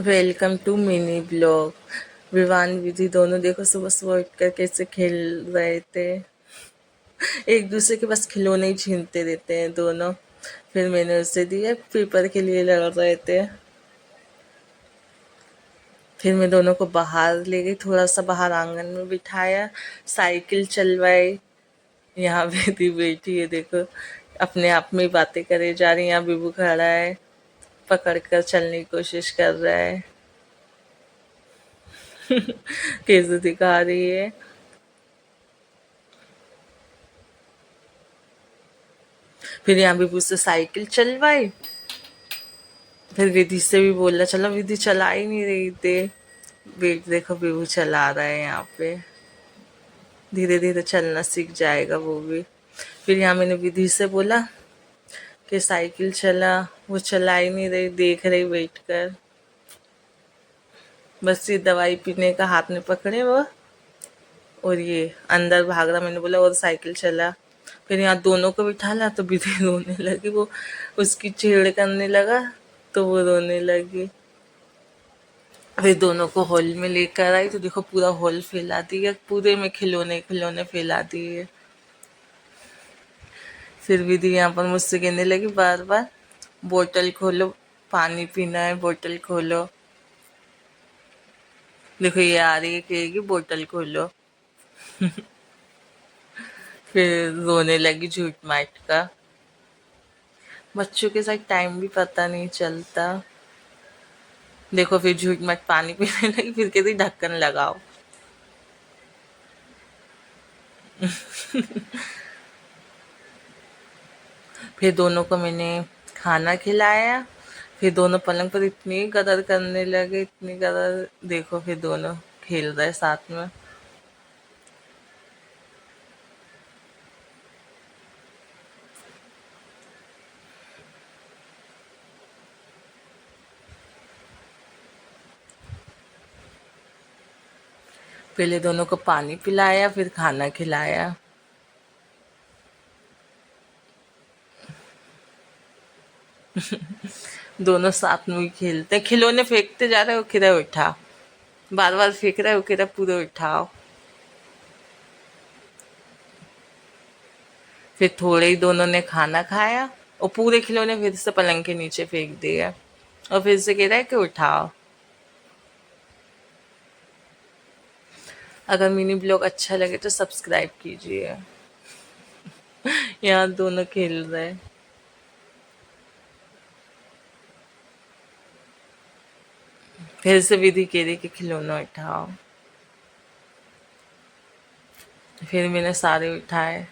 Welcome to mini blog. Vivaan Vidhi दोनों देखो सुबह सुबह उठकर कैसे खेल रहे थे। एक दूसरे के बस खिलौने ही छीनते रहते हैं दोनों। फिर मैंने उसे दिया, पेपर के लिए लड़ रहे थे। फिर मैं दोनों को बाहर ले गई, थोड़ा सा बाहर आंगन में बिठाया, साइकिल चलवाई। यहाँ विधि बैठी है देखो, अपने आप में ही बातें करे जा रही है। यहाँ बिबू खड़ा है, पकड़ कर चलने की कोशिश कर रहा है। कैसे दिखा रही है। फिर यहाँ भी मुझसे साइकिल चलवाई। फिर विधि से भी बोला चलो, विधि चला ही नहीं रही थी। वेट देखो, बेबू चला रहा है यहाँ पे। धीरे धीरे चलना सीख जाएगा वो भी। फिर यहाँ मैंने विधि से बोला कि साइकिल चला, वो चला ही नहीं रही, देख रही बैठ कर। बस ये दवाई पीने का हाथ में पकड़े वो, और ये अंदर भाग रहा। मैंने बोला और साइकिल चला। फिर यहाँ दोनों को बिठा ला तो विधि रोने लगी। वो उसकी छेड़ करने लगा तो वो रोने लगी। फिर दोनों को हॉल में लेकर आई तो देखो पूरा हॉल फैला दिया, पूरे में खिलौने खिलौने फैला दिए। फिर विधि यहाँ पर मुझसे कहने लगी बार बार, बोतल खोलो, पानी पीना है, बोतल खोलो। देखो ये आ रही है, कहेगी बोतल खोलो। फिर रोने लगी झूठ माट का। बच्चों के साथ टाइम भी पता नहीं चलता। देखो फिर झूठ मत पानी पीने लगी, फिर कहती ढक्कन लगाओ। फिर दोनों को मैंने खाना खिलाया। फिर दोनों पलंग पर इतनी कदर करने लगे, इतनी कदर। देखो फिर दोनों खेल रहे साथ में। पहले दोनों को पानी पिलाया, फिर खाना खिलाया। दोनों साथ में ही खेलते, खिलौने फेंकते जा रहे हो, किधर उठा, बार बार फेंक रहे हो, किधर पूरे उठाओ। फिर थोड़े ही दोनों ने खाना खाया और पूरे खिलौने फिर से पलंग के नीचे फेंक दिए, और फिर से कह रहा है कि उठाओ। अगर मिनी ब्लॉग अच्छा लगे तो सब्सक्राइब कीजिए। यहाँ दोनों खेल रहे हैं। फिर से विधि कह रही कि खिलौना उठाओ। फिर मैंने सारे उठाए।